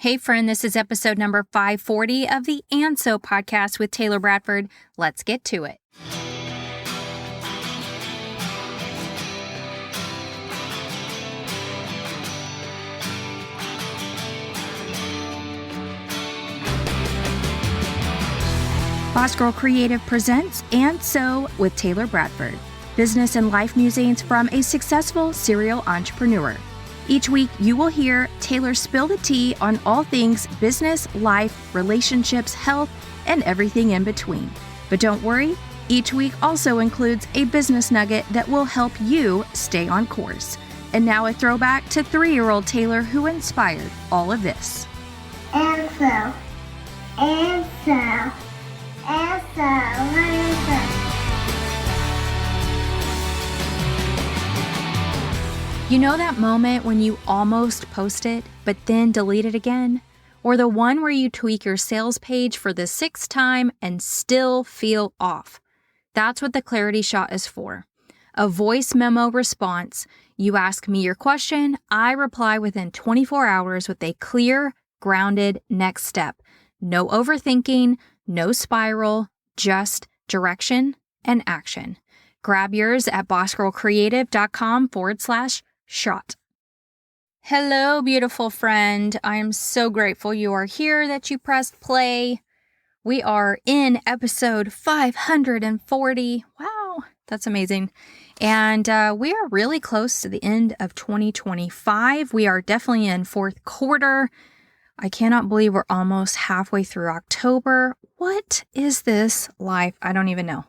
Hey friend, this is episode number 540 of the And So podcast with Taylor Bradford. Let's get to it. Boss Girl Creative presents And So with Taylor Bradford, business and life musings from a successful serial entrepreneur. Each week, you will hear Taylor spill the tea on all things business, life, relationships, health, and everything in between. But don't worry, each week also includes a business nugget that will help you stay on course. And now a throwback to 3-year-old Taylor who inspired all of this. And so. You know that moment when you almost post it, but then delete it again? Or the one where you tweak your sales page for the 6th time and still feel off? That's what the Clarity Shot is for. A voice memo response. You ask me your question, I reply within 24 hours with a clear, grounded next step. No overthinking, no spiral, just direction and action. Grab yours at bossgirlcreative.com/shot. Hello, beautiful friend. I am so grateful you are here, that you pressed play. We are in episode 540. Wow, that's amazing. And we are really close to the end of 2025. We are definitely in 4th quarter. I cannot believe we're almost halfway through October. What is this life? I don't even know.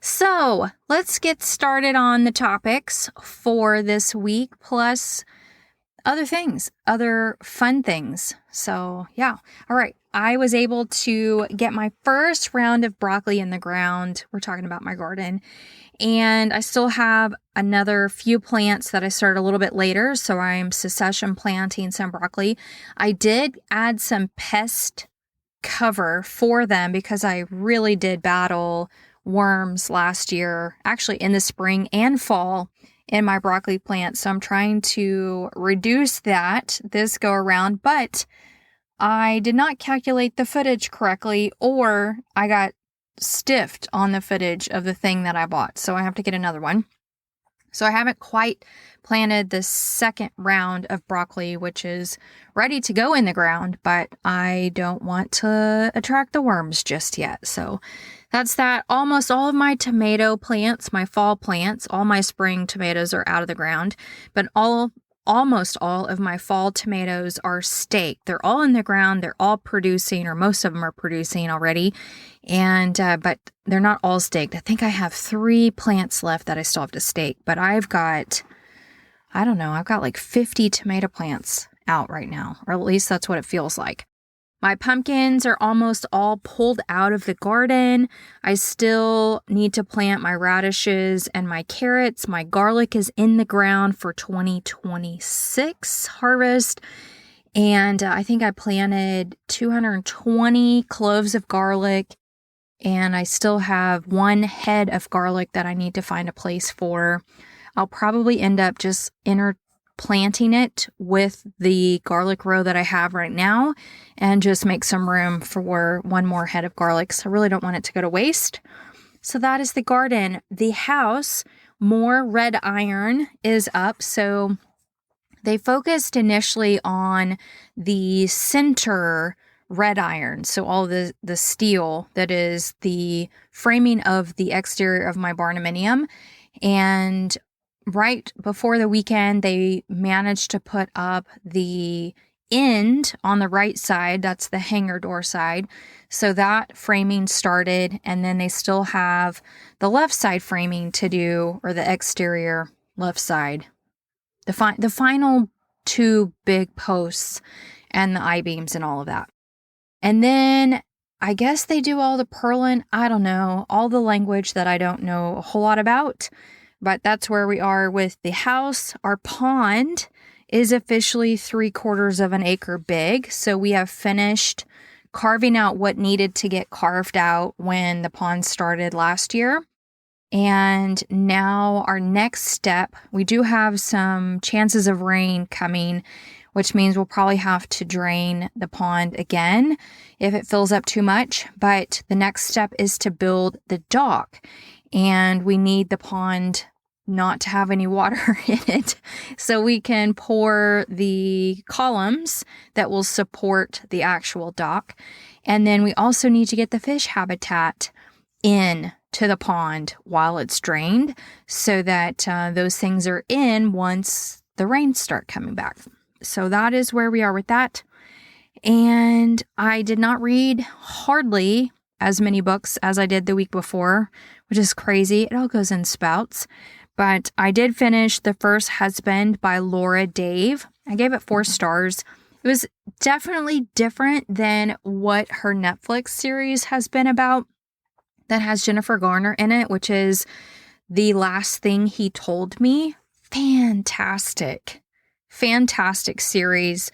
So let's get started on the topics for this week, plus other things, other fun things. So yeah. All right. I was able to get my first round of broccoli in the ground. We're talking about my garden. And I still have another few plants that I started a little bit later. So I'm succession planting some broccoli. I did add some pest cover for them because I really did battle worms last year, actually in the spring and fall in my broccoli plants. So I'm trying to reduce that this go around, but I did not calculate the footage correctly, or I got stiffed on the footage of the thing that I bought. So I have to get another one. So I haven't quite planted the second round of broccoli, which is ready to go in the ground, but I don't want to attract the worms just yet. So that's that. Almost all of my tomato plants, my fall plants, all my spring tomatoes are out of the ground, but almost all of my fall tomatoes are staked. They're all in the ground. They're all producing, or most of them are producing already. And, but they're not all staked. I think I have 3 plants left that I still have to stake, but I've got like 50 tomato plants out right now, or at least that's what it feels like. My pumpkins are almost all pulled out of the garden. I still need to plant my radishes and my carrots. My garlic is in the ground for 2026 harvest. And I think I planted 220 cloves of garlic. And I still have 1 head of garlic that I need to find a place for. I'll probably end up just planting it with the garlic row that I have right now and just make some room for 1 more head of garlic. So I really don't want it to go to waste. So that is the garden. The house, more red iron is up. So they focused initially on the center red iron. So all the steel that is the framing of the exterior of my barnuminium. And right before the weekend, they managed to put up the end on the right side. That's the hangar door side. So that framing started, and then they still have the left side framing to do, or the exterior left side. The final 2 big posts and the I-beams and all of that. And then I guess they do all the purlin. I don't know, all the language that I don't know a whole lot about. But that's where we are with the house. Our pond is officially 3/4 of an acre big. So we have finished carving out what needed to get carved out when the pond started last year. And now our next step, we do have some chances of rain coming. which means we'll probably have to drain the pond again if it fills up too much. But the next step is to build the dock, and we need the pond not to have any water in it so we can pour the columns that will support the actual dock. And then we also need to get the fish habitat in to the pond while it's drained so that those things are in once the rains start coming back. So that is where we are with that. And I did not read hardly as many books as I did the week before, which is crazy. It all goes in spouts. But I did finish The First Husband by Laura Dave. I gave it 4 stars. It was definitely different than what her Netflix series has been about that has Jennifer Garner in it, which is The Last Thing He Told Me. Fantastic series.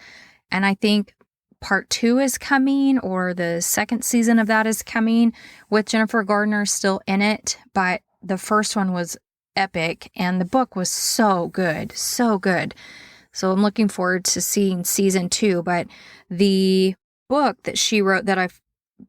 And I think part 2 is coming, or the second season of that is coming with Jennifer Garner still in it. But the first one was epic, and the book was so good. So I'm looking forward to seeing season 2. But the book that she wrote that I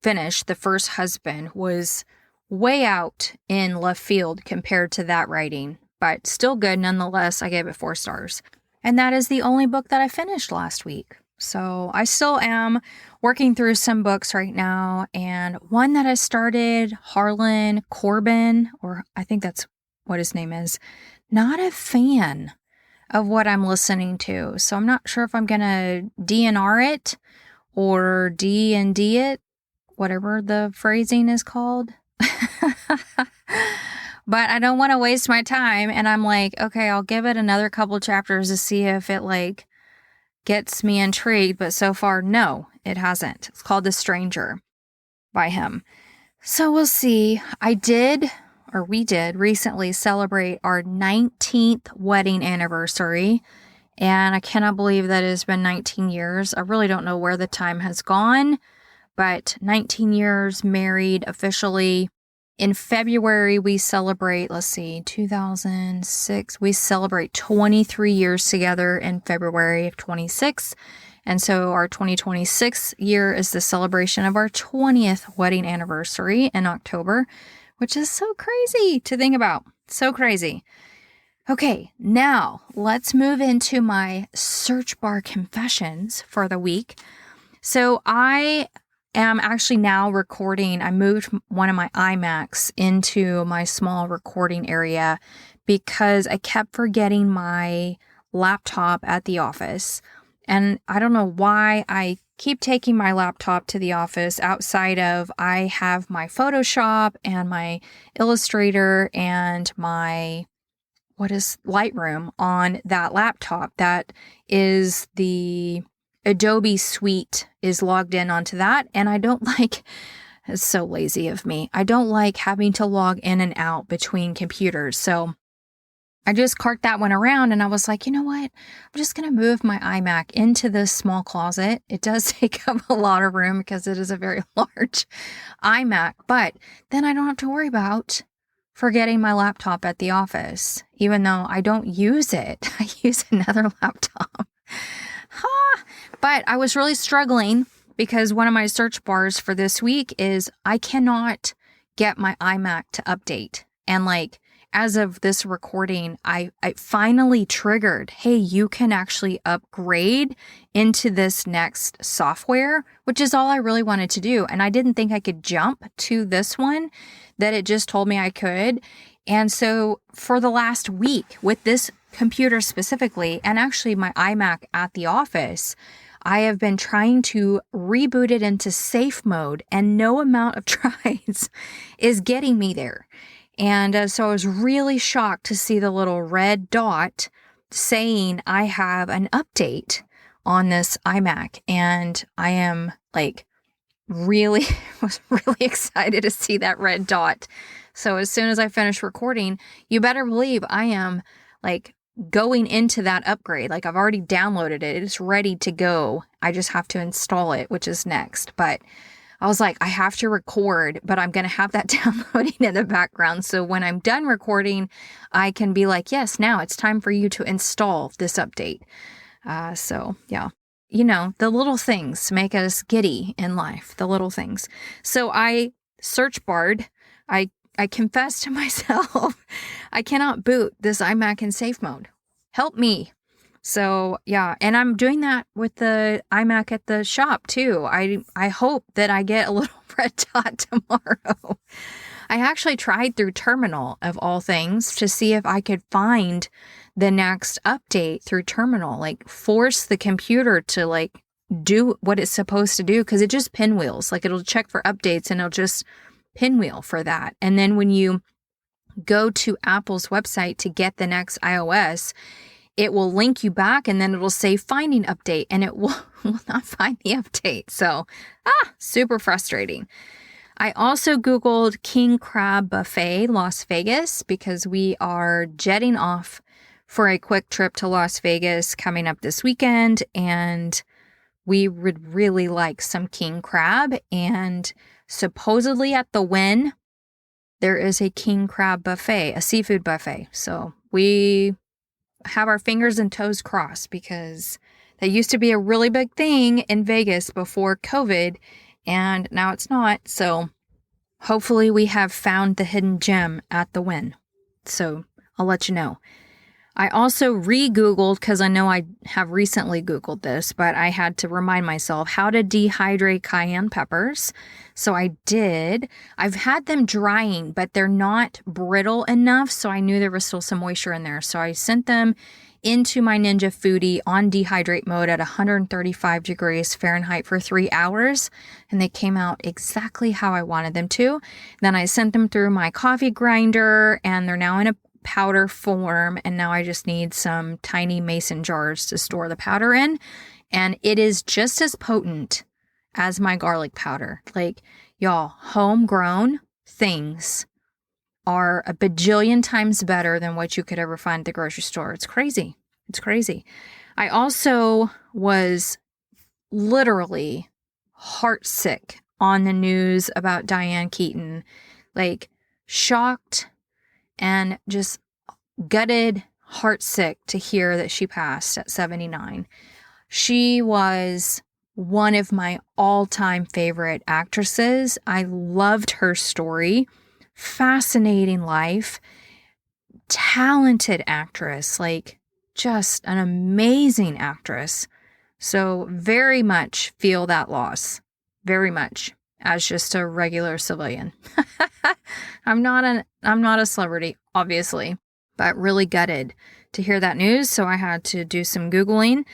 finished, The First Husband, was way out in left field compared to that writing, but still good nonetheless. I gave it 4 stars. And that is the only book that I finished last week. So I still am working through some books right now. And one that I started, Harlan Coben, or I think that's what his name is, not a fan of what I'm listening to. So I'm not sure if I'm going to DNR it or D&D it, whatever the phrasing is called. But I don't want to waste my time. And I'm like, okay, I'll give it another couple chapters to see if it gets me intrigued. But so far, no, it hasn't. It's called The Stranger by him. So we'll see. We did recently celebrate our 19th wedding anniversary. And I cannot believe that it has been 19 years. I really don't know where the time has gone, but 19 years married officially. In February, we celebrate, 2006. We celebrate 23 years together in February of 26. And so our 2026 year is the celebration of our 20th wedding anniversary in October, which is so crazy to think about. So crazy. Okay, now let's move into my search bar confessions for the week. So I am actually now recording. I moved one of my iMacs into my small recording area because I kept forgetting my laptop at the office. And I don't know why I keep taking my laptop to the office outside of I have my Photoshop and my Illustrator and my Lightroom on that laptop. That is the Adobe Suite is logged in onto that. And I don't it's so lazy of me. I don't like having to log in and out between computers. So I just carted that one around and I was like, you know what? I'm just going to move my iMac into this small closet. It does take up a lot of room because it is a very large iMac, but then I don't have to worry about forgetting my laptop at the office, even though I don't use it. I use another laptop. But I was really struggling because one of my search bars for this week is I cannot get my iMac to update. And as of this recording, I finally triggered, hey, you can actually upgrade into this next software, which is all I really wanted to do. And I didn't think I could jump to this one, that it just told me I could. And so for the last week with this computer specifically, and actually my iMac at the office, I have been trying to reboot it into safe mode, and no amount of tries is getting me there. And so I was really shocked to see the little red dot saying I have an update on this iMac. And I am was really excited to see that red dot. So as soon as I finish recording, you better believe I am going into that upgrade. I've already downloaded it. It's ready to go. I just have to install it, which is next. But I was like, I have to record, but I'm going to have that downloading in the background. So when I'm done recording, I can be like, yes, now it's time for you to install this update. So yeah, the little things make us giddy in life, the little things. So I search barred. I confess to myself, I cannot boot this iMac in safe mode. Help me. So yeah, and I'm doing that with the iMac at the shop too. I hope that I get a little red dot tomorrow. I actually tried through Terminal of all things to see if I could find the next update through Terminal, like force the computer to like do what it's supposed to do, because it just pinwheels. Like it'll check for updates and it'll just pinwheel for that. And then when you go to Apple's website to get the next iOS, it will link you back and then it'll say finding update, and it will not find the update. So, super frustrating. I also Googled King Crab Buffet Las Vegas because we are jetting off for a quick trip to Las Vegas coming up this weekend, and we would really like some king crab. And supposedly at the Wynn, there is a king crab buffet, a seafood buffet. So we have our fingers and toes crossed, because that used to be a really big thing in Vegas before COVID, and now it's not. So hopefully we have found the hidden gem at the Wynn. So I'll let you know. I also re-Googled, because I know I have recently Googled this, but I had to remind myself how to dehydrate cayenne peppers. So I did. I've had them drying, but they're not brittle enough, so I knew there was still some moisture in there. So I sent them into my Ninja Foodie on dehydrate mode at 135 degrees Fahrenheit for 3 hours, and they came out exactly how I wanted them to. Then I sent them through my coffee grinder, and they're now in a powder form, and now I just need some tiny mason jars to store the powder in, and it is just as potent as my garlic powder. Like, y'all, homegrown things are a bajillion times better than what you could ever find at the grocery store. It's crazy. It's crazy. I also was literally heartsick on the news about Diane Keaton, like shocked and just gutted, heartsick to hear that she passed at 79. She was one of my all-time favorite actresses. I loved her story. Fascinating life. Talented actress, like just an amazing actress. So very much feel that loss. Very much. As just a regular civilian. I'm not a celebrity, obviously, but really gutted to hear that news. So I had to do some Googling.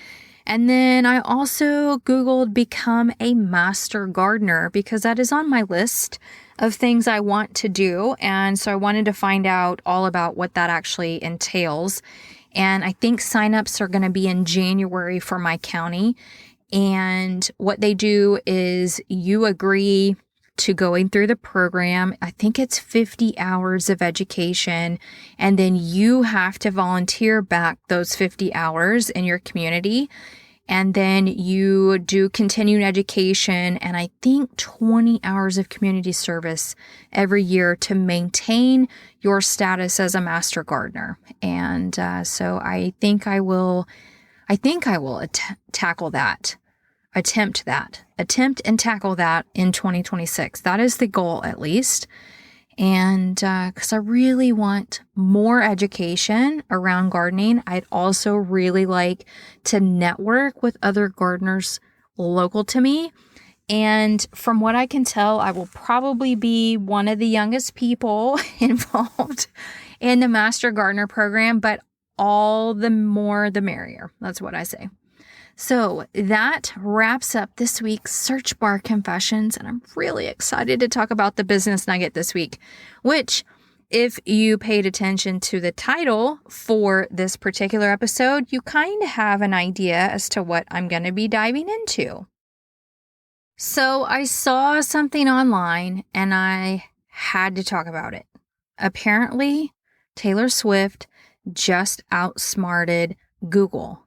And then I also Googled become a master gardener, because that is on my list of things I want to do. And so I wanted to find out all about what that actually entails. And I think signups are going to be in January for my county. And what they do is you agree to going through the program. I think it's 50 hours of education, and then you have to volunteer back those 50 hours in your community. And then you do continuing education and I think 20 hours of community service every year to maintain your status as a master gardener. And so I think I will tackle that. Attempt and tackle that in 2026. That is the goal, at least. And because I really want more education around gardening. I'd also really like to network with other gardeners local to me. And from what I can tell, I will probably be one of the youngest people involved in the Master Gardener program, but all the more the merrier. That's what I say. So that wraps up this week's Search Bar Confessions, and I'm really excited to talk about the business nugget this week, which, if you paid attention to the title for this particular episode, you kind of have an idea as to what I'm going to be diving into. So I saw something online and I had to talk about it. Apparently, Taylor Swift just outsmarted Google.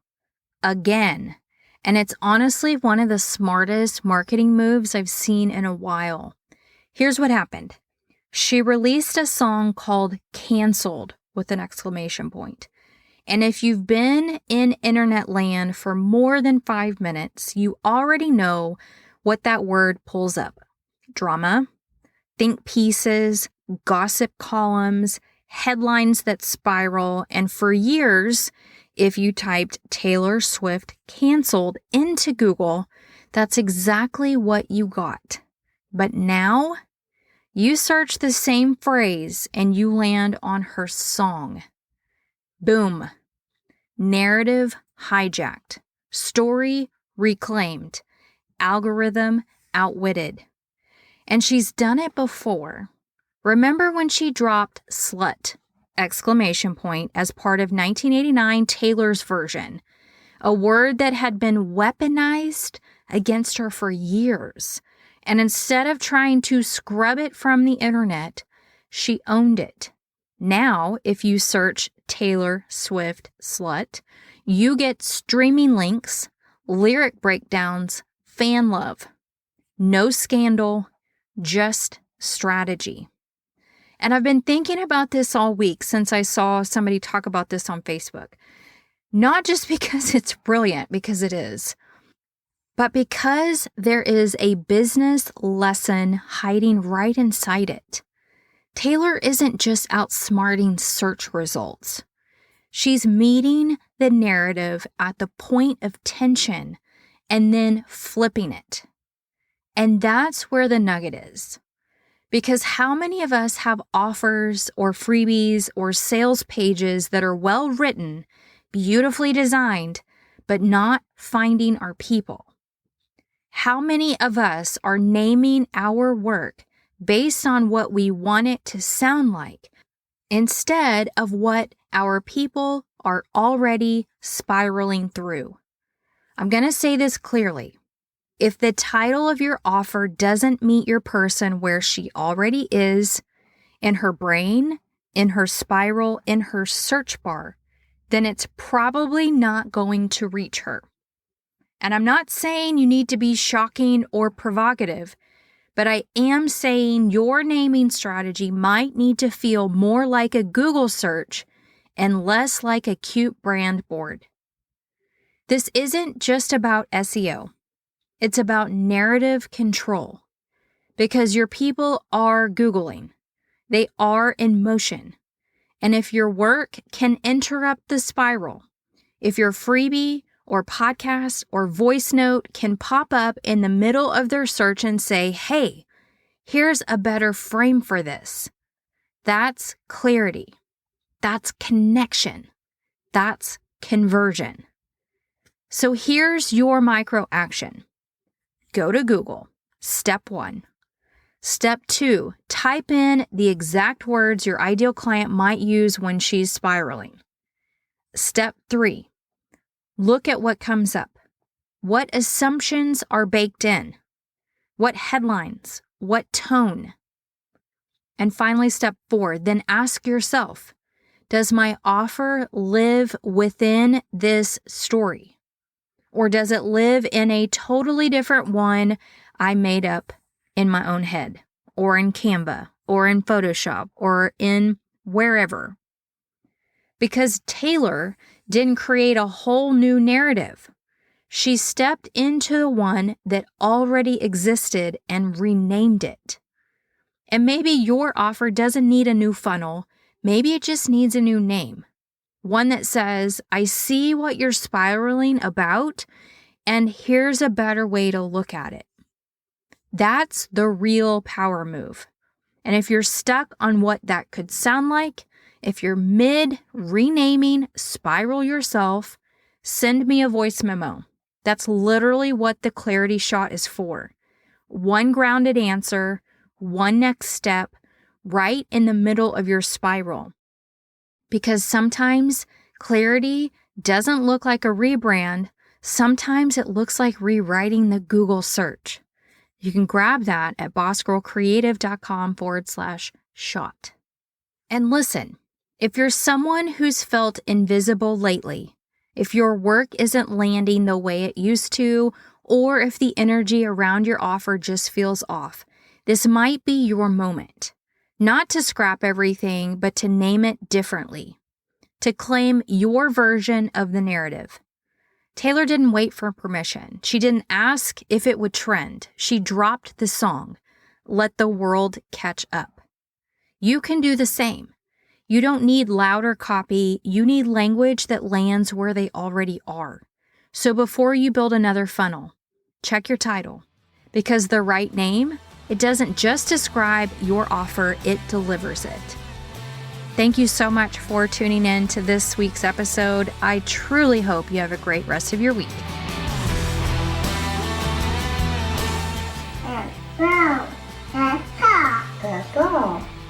Again. And it's honestly one of the smartest marketing moves I've seen in a while. Here's what happened. She released a song called Canceled with an exclamation point. And if you've been in internet land for more than 5 minutes, you already know what that word pulls up. Drama, think pieces, gossip columns, headlines that spiral, and for years, if you typed Taylor Swift canceled into Google, that's exactly what you got. But now, you search the same phrase and you land on her song. Boom. Narrative hijacked. Story reclaimed. Algorithm outwitted. And she's done it before. Remember when she dropped slut, ! As part of 1989 Taylor's version, a word that had been weaponized against her for years. And instead of trying to scrub it from the internet, she owned it. Now, if you search Taylor Swift slut, you get streaming links, lyric breakdowns, fan love. No scandal, just strategy. And I've been thinking about this all week since I saw somebody talk about this on Facebook. Not just because it's brilliant, because it is, but because there is a business lesson hiding right inside it. Taylor isn't just outsmarting search results. She's meeting the narrative at the point of tension and then flipping it. And that's where the nugget is. Because how many of us have offers or freebies or sales pages that are well written, beautifully designed, but not finding our people? How many of us are naming our work based on what we want it to sound like instead of what our people are already spiraling through? I'm going to say this clearly. If the title of your offer doesn't meet your person where she already is, in her brain, in her spiral, in her search bar, then it's probably not going to reach her. And I'm not saying you need to be shocking or provocative, but I am saying your naming strategy might need to feel more like a Google search and less like a cute brand board. This isn't just about SEO. It's about narrative control, because your people are Googling. They are in motion. And if your work can interrupt the spiral, if your freebie or podcast or voice note can pop up in the middle of their search and say, hey, here's a better frame for this, that's clarity. That's connection. That's conversion. So here's your micro action. Go to Google. Step 1. Step 2, type in the exact words your ideal client might use when she's spiraling. Step 3, look at what comes up. What assumptions are baked in? What headlines? What tone? And finally, step 4, then ask yourself, does my offer live within this story? Or does it live in a totally different one I made up in my own head, or in Canva, or in Photoshop, or in wherever? Because Taylor didn't create a whole new narrative. She stepped into the one that already existed and renamed it. And maybe your offer doesn't need a new funnel. Maybe it just needs a new name. One that says, I see what you're spiraling about, and here's a better way to look at it. That's the real power move. And if you're stuck on what that could sound like, if you're mid-renaming Spiral yourself, send me a voice memo. That's literally what the clarity shot is for. One grounded answer, one next step, right in the middle of your spiral. Because sometimes clarity doesn't look like a rebrand. Sometimes it looks like rewriting the Google search. You can grab that at bossgirlcreative.com/shot. And listen, if you're someone who's felt invisible lately, if your work isn't landing the way it used to, or if the energy around your offer just feels off, this might be your moment. Not to scrap everything, but to name it differently. to claim your version of the narrative. Taylor didn't wait for permission. She didn't ask if it would trend. She dropped the song, Let the World Catch Up. You can do the same. You don't need louder copy. You need language that lands where they already are. So before you build another funnel, check your title. Because the right name, it doesn't just describe your offer, it delivers it. Thank you so much for tuning in to this week's episode. I truly hope you have a great rest of your week.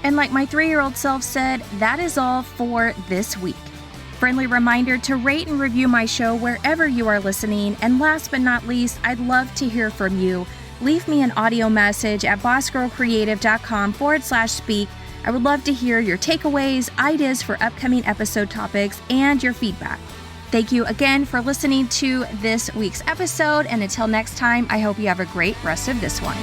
And like my 3-year-old self said, that is all for this week. Friendly reminder to rate and review my show wherever you are listening. And last but not least, I'd love to hear from you. Leave me an audio message at bossgirlcreative.com/speak. I would love to hear your takeaways, ideas for upcoming episode topics, and your feedback. Thank you again for listening to this week's episode. And until next time, I hope you have a great rest of this one.